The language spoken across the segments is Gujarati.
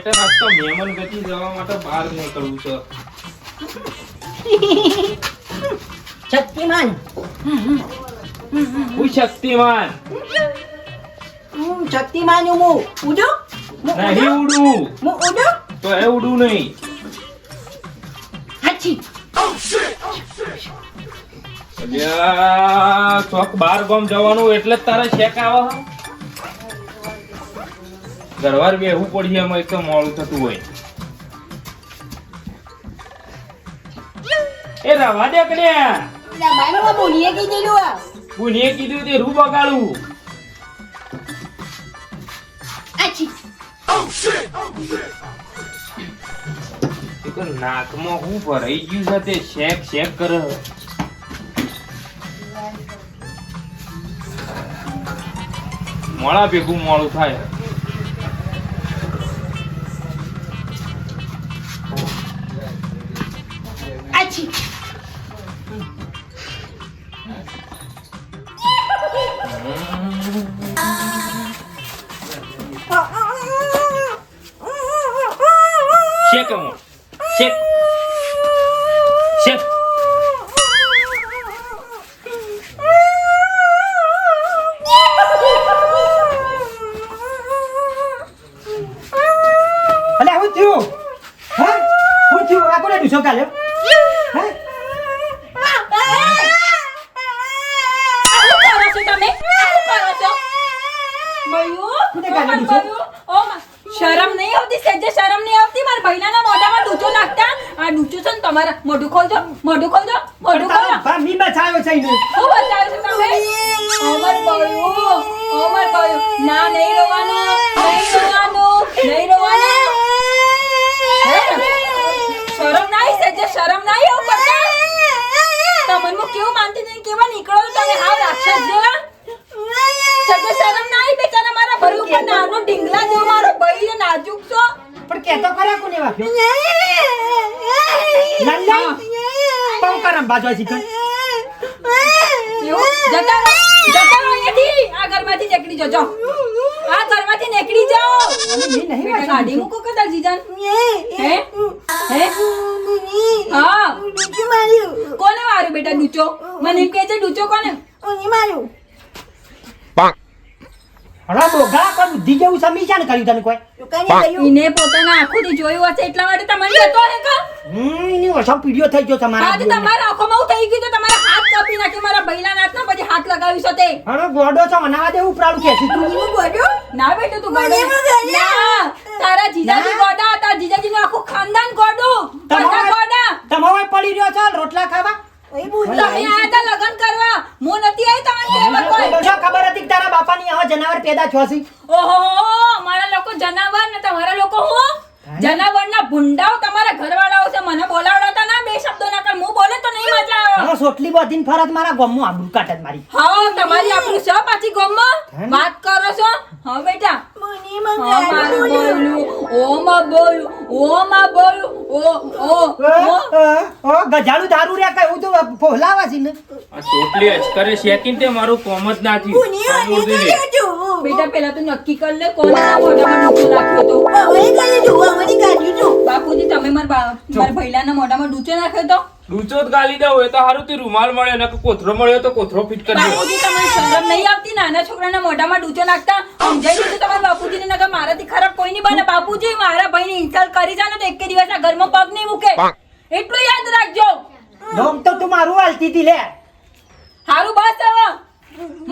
બેટા આજ તો મહેમાન ગતિ જવા માટે બહાર નીકળવું છે. શક્તિમાન હું શક્તિમાન શક્તિમાન હું ઉડો નહીં ઉડું હું ઉડો તો એ ઉડું નહીં. હાચી અલ્યા ચોક બાર ગામ જવાનું એટલે જ તારે શેક આવે. ઘરવાર બેહવું પડી એમાં એક તો મોડું થતું હોય. એ રવા દે કડ્યા બાઈમાં બોલીએ કઈ દેલું આ પુને કીધું તે રૂ બગાડું. હાચી એ તો નાકમાં હું ભરાઈ ગયું છે તે શેક શેક કરે. મોડા ભેગું મોડું થાય. હાચી શેક અમો શેક શેક. અલે હું થયું હા હું થયું આ કોને ડૂસો કાલે હે શરમ નહીં આવતી સેજે શરમ નહીં આવતી મારા ભાઈના મોઢામાં ડૂચો નાખતા આ ડૂચો છે ને તમારા મોઢું ખોલજો મોઢું ખોલજો મોઢું ખોલો મી બચાયો છે ઈને શું બતાવ્યું છે તમે ઓમર બોલ્યું ના નહીં રોવાનું નહીં રોવાનું હે? શરમ નહીં સેજે શરમ નહીં એવું કરતા તમને હું કેવું માનતી નહીં કેવા નીકળો છો તમે હાવ રાક્ષસ જેવા સેજે શરમ નહીં બેચારા મારા ભાઈ ઉપર નાનો ઢીંગલા જેવો મારો ભાઈ ને નાજુક છો પણ કેતો ખરા કોને વાપ્યો નલ્લા પમ કરમ બાજવા શીખે એવું જતા રહો અહીંયાથી આ ઘરમાંથી નીકળી જાઓ આ ઘરમાંથી નીકળી જાઓ મી નહીં બેટા ગાડી મૂકો કદા જીજાન હે હા કોને માર્યું બેટા ડૂચો મને એમ કહે છે ડૂચો કોને હળા ડોગા કોઈ બુદ્ધિ જેવું સમીક્ષા કર્યું તને કોઈ ઈને પોતાના આંખોથી જોયું હશે એટલા માટે તમને જતો હે કા એની વર્ષો પીડિયો થઈ ગયો તમારા આજે તમારા આંખોમાં હું થઈ ગયું તો તમારા હાથ કાપી નાખી મારા ભાઈના નાથના પછી હાથ લગાવ્યું છે તે હળો ગોડો છો મનાવા દે ઉપરાડું કે તું ના બેટા તું ગોડો ના તારા જીજાજી ગોડા તારા જીજાજીનું આખું ખાનદાન ગોડું બધા ગોડા તમારે પડી રહ્યો છો રોટલા ખાવા તમે આયા તા લગન કરવા હું નથી આવી તમને કેવા કોઈ જો ખબર હતી કે તારા બાપાની આવા જનાવર પેદા છોસી ઓહો મારા લોકો જનાવર ને તમારા લોકો હું જનાવરના ભુંડાઓ તમારા ઘરવાળાઓ છે મને બોલાવડાતા ના બે શબ્દો ના કર હું બોલે તો નહીં મજા આવે હા સોટલી બધીન ફરત મારા ગમમાં આબરૂ કાટત મારી હા તમારી આપણું છે પાછી ગમમાં વાત કરો છો હા બેટા હા મારું બોલું ઓ ગજાડું દારૂ રે કઈ હું તો ફોલાવા છે ને આ ચોટલી અચકરે શેકીને તે મારું કોમ જ ના થયું. બેટા પેલા તું નક્કી કર લે કોણ આ મોઢામાં ડૂચો નાખ્યો તો બાપુજી તમે મારા ભૈલાના મોઢામાં ડૂચો નાખ્યો તો ડૂચો જ ગાલી દઉં એ તો હારું તે રૂમાલ મળ્યો ને કોથરો મળ્યો તો કોથરો ફિટ કરી દો. બાપુજી તમને શરમ નહીં આવતી નાના છોકરાના મોઢામાં ડૂચો નાખતા સમજાઈ દીધું તમારા બાપુજીને નકર મારાથી ખરાબ કોઈ નહીં બને બાપુજી મારા ભાઈની ઇન્સલ્ટ કરી જાને તો એક દિવસ આ ઘરમાં પગ નહીં મૂકે એટલું યાદ રાખજો નોમ તો તું મારું હાલતી હતી લે હારું બસ હવે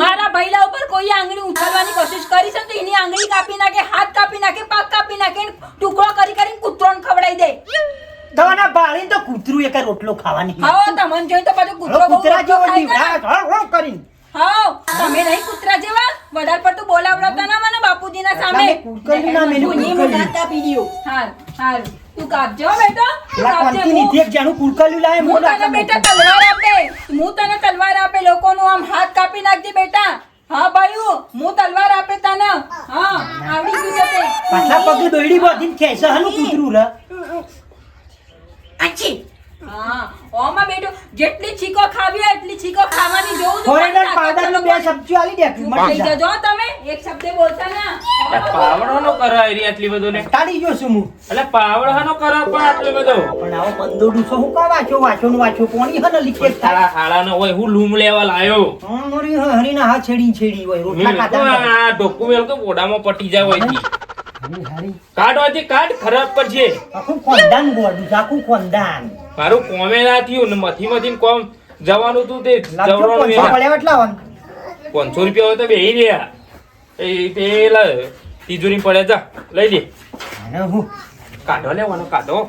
મારા ભૈલા ઉપર કોઈ આંગળી ઉછાળવાની કોશિશ કરી છે તો એની આંગળી કાપી નાખે હાથ કાપી નાખે પગ કાપી નાખે ટુકડો કરીને કૂતરોને ખવડાવી દે તમારા બાળીને તો કૂતરું એક રોટલો ખાવાની હા તમને જોઈ તો પાછો કૂતરો બહુ કૂતરા રોટલો જેવો ખાય ને. દીવડા કરીને હા તમે નહીં કૂતરા જેવા વધારે પડતું બોલાવડાવતા ના મને બાપુજીના સામે કુકરનું નામ એનું કુકરનું. હાર તું કાપજો બેટા તું પેલા કાપજે. કોન્ટીની થી એક જાણું કુકરનું લાવે હું મોઢા તને બેટા તલવાર આપે હું તને તલવાર આપે લોકોનું આમ હાથ કાપી નાખજે બેટા હા ભાઈઓ હું તલવાર આપે તને હા આવડી ગયું છે તે પાછલા પગે દોયડી બધીને ખેંચે હાનું કૂતરું રે આછી હા ઓમાં બેટો જેટલી છીકો ખાવી હોય એટલી છીકો ખાવાની જોઉં છું. ફોરેનર પાવડરનો 2 સબ્જી આલી દે લઈ મટી જા જજો તમે એક શબ્દ બોલતા ના એટલે પાવડોનો કરો એરી આટલી બધું લે તાળી જો છું હું એટલે પાવડોનો કરો પણ આટલો બધો પણ આવો મંદો ડૂસો હું કા વાંચો પોણી હને લીકેજ થાય તારા હાડાનો હોય હું લૂમ લેવા લાયો મોરી હરીના હાથ છેડી હોય રોટલા ખાતા આ ડોક્યુમેન્ટ તો બોડામાં પટી જાય હોય છે. હરી કાઢ હોય તે કાઢ ખરાબ કરશે આખું ખોંદાન ગોળું આખું ખોંદાન મારું કોમે ના થયું ને મથી કોમ જવાનું તું તે લાગજો જવરાનું 500 પડ્યા એટલા હોન 500 રૂપિયા હોય તો બેહી રહ્યા એ પેલા તિજોરી પડે જા લઈ લે અને હું કાઢો લેવાનો કાઢો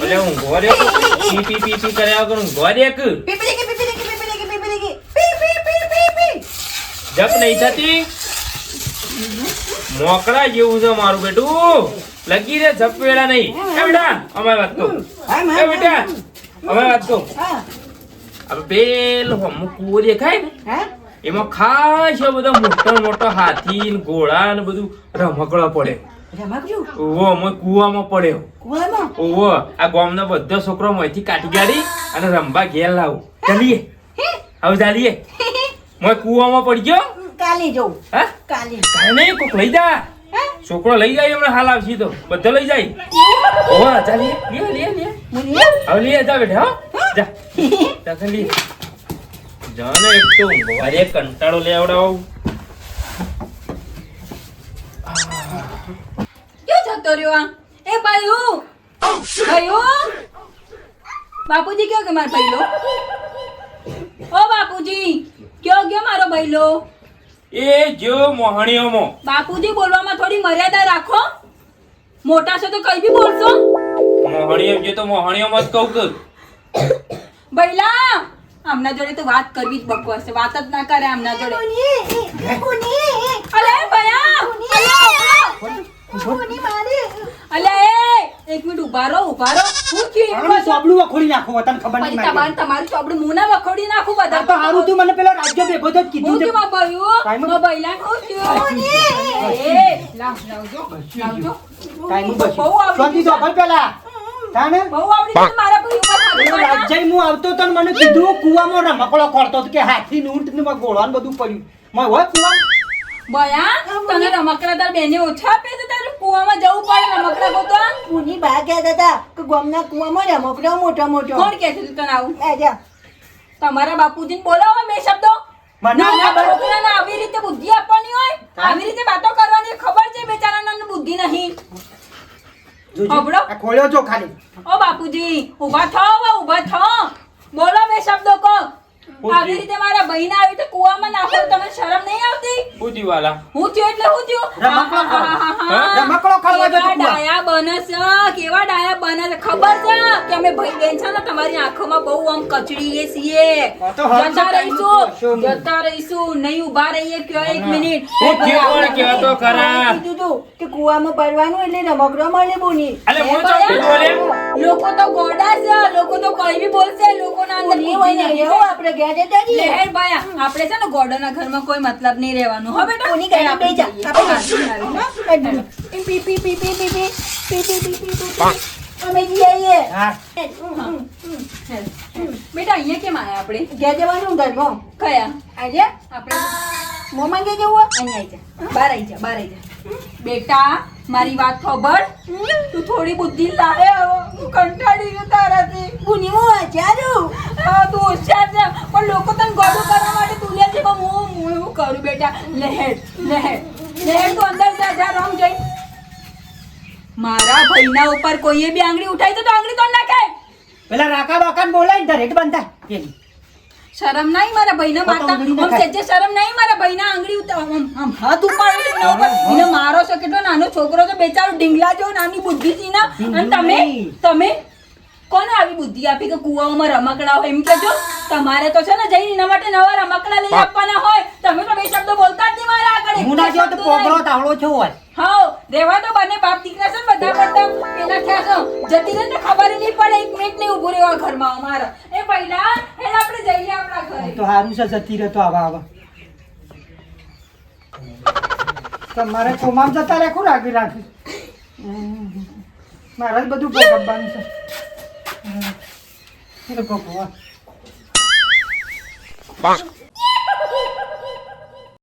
અલે ઊંઘવા દે પી પી પી પી કર્યા વગર ઊંઘવા દે કે જપ નહીં થતી મોકળા જેવું છે મારું બેટું લગી રે જપ વેળા નહીં એ બેટા અમારી વાત તો એ બેટા અમારી વાત તો હવે પેલો હમું કૂવો દેખાય ને એમાં ખાસ એવો બધો મોટો હાથી ને ઘોડા ને બધું રમકડો પડે ઓવો અમે કૂવામાં પડ્યો ઓવો આ ગામના બધા છોકરો મોયથી કાઢી ગાડી અને રમવા ઘેર લાવું ચાલીએ હવે ચાલીએ મોય કૂવામાં પડી ગયો કાલે જવું હા કાલે કાંઈ નહીં કોક લઈ જા છોકરો લઈ જાય હમણાં હાલ આવશે તો બધા લઈ જાય ઓવો ચાલીએ લે હવે લઈએ જા બેટા હો જા જા લે જાને એક તો ઊંઘવારે કંટાળો લેવડાવ ક્યાં જતો રહ્યો આ એ ભાઈઓ ભાઈઓ બાપુજી કયો કે મારો ભાઈલો ઓ બાપુજી કયો મારો ભાઈલો એ જો મોહણીઓમાં બાપુજી બોલવામાં થોડી મર્યાદા રાખો મોટા છો તો કઈ બી બોલશો મોહણીઓ જે તો મોહણીઓમાં જ કહું કે ભઈલા આમના જોડે તો વાત કરવી જ બકવાસ છે વાત જ ના કરે આમના જોડે અલે ભયા અલે એક મિનિટ ઉભા રહો હું થયું આનું સોબલું વખોડી નાખો તને ખબર નહીં મારી તમારું ચોપડું મુના વખોડી નાખું બધા તો હારું તું મને પેલો રાજ્ય ભેગો જ કીધું હું છે કેમ ભાઈઓ ટાઈમ- ભઈલા હું થયું એ લાવજો ટાઈમ બસ બહુ આવડી શાંતિ તો ભલ પેલા તાને બહુ આવડી ગયું મારા ભાઈ ઉપર હાથ પેલો ઉપાડ્યા. રાજ્ય હું આવતો તો ને મને કીધું કૂવામાં રમકડો કરતો હતો કે હાથી નૂંટ ને ગોળાન બધું પડ્યું મેં હોય કૂવામાં બયા તને રમકડા તાર બેને ઓછા આપે છે તારે કુવામાં જવું પડે રમકડા ગોતવા પુની બા કહેતા હતા કે ગામના કુવામાં રમકડો મોટો કોણ કહે છે તું તને આવું આજા તમારા બાપુજીને બોલાવો બે શબ્દો મને નાના ખબર. છોકરાને આવી રીતે બુદ્ધિ આપવાની હોય આવી રીતે વાતો કરવાની ખબર છે બેચારાને બુદ્ધિ નહીં જોજો. હબળો. આ ખોલ્યો છો ખાલી ઓ બાપુજી ઊભા થાઓ બોલો બે શબ્દો કહો આવી રીતે મારા ભાઈને આવી તો કુવામાં નાખો તમને શરમ નહીં આવતી બુદ્ધિવાલા હું થયું એટલે હું થયું રમકડો કરો. આહાહાહા. રમકડો કરવા જતો કેવા કુવા. ડાયા બને છે કેવા ડાયા બને છે ખબર છે કે અમે ભાઈ બેન છે ને તમારી આંખોમાં બહુ આમ કચડીએ છીએ આ તો હર જતા વખત રહીશું નહીં ઊભા રહીએ કયો એક મિનિટ હું થયું પણ કહેતો ખરા કીધું તું કે કુવામાં પડવાનું એટલે રમકડો મળે બોની અલે હું તો ભયા, કીધું અલે લોકો તો ગોડા છે લોકો તો કઈ બી બોલશે લોકોના અંદર પુની બુદ્ધિ હોય ને નહીં. એવું આપણે ઘેર જતા રહીએ લહેર ભાયા આપણે છે ને ગોડાના ઘરમાં કોઈ મતલબ નહીં રહેવાનું હો બેટા પુની ગાડી બેસી જા આપણે પી પી પી પી પી પી પી પી પી પી પી અમે જઈએ હા બેટા અહીંયા કેમ આયા આપણે ઘેર જવાનું ઘરમાં કયા આજે આપણે મોમાં ઘેર જવું અહીંયા આવી જા બહાર આવી જા બેટા મારી વાત ખબર તું થોડી બુદ્ધિ લાવે હવે હું કંટાળી ગયો તારાથી પુની હું ચાલું હા તું હોશિયાર છે પણ લોકો તને ગોળું કરવા માટે તું લે છે પણ હું એવું કરું બેટા લહેર તું અંદર જા રમ જઈ મારા ભાઈના ઉપર કોઈએ બી આંગળી ઉઠાઈ તો આંગળી તો નાખે પેલા રાકા બાકાને બોલાય ને રેટ બંધા પેલી શરમ નહીં મારા ભાઈને તો મારતા આંગળી આમ નખાય. સજ્જે શરમ નહીં મારા ભાઈના આંગળી આમ હાથ ઉપાડે છે એના ઉપર. એને મારો છો કેટલો નાનો છોકરો તો બેચારો ઢીંગલા જેવો નાની બુદ્ધિ થી ના અને તમે કોને આવી બુદ્ધિ આપી કે કુવામાં રમકડા હોય એમ કેજો તમારે તો છે ને જઈને એના માટે નવા રમકડા લઈ આપવાના હોય તમે તો બે શબ્દો બોલતા જ નહીં મારા આગળ હું ના જેવો તો પોપડો તાવડો છો હોય હા રેવા તો બંને બાપ દીકરા છે ને બધા કરતા એના થયા છે જતી રહે ને તો ખબર ય નહીં પડે એક મિનિટ નહીં ઊભું રહેવા ઘરમાં અમારા એ પહેલા એને આપણે જઈએ આપણા ઘરે તો હારું છે જતી રહેતો આવા આવા તમારે કોમામ જતા રાખું રાખી મારે જ બધું ભોગવવાનું છે ભગવાન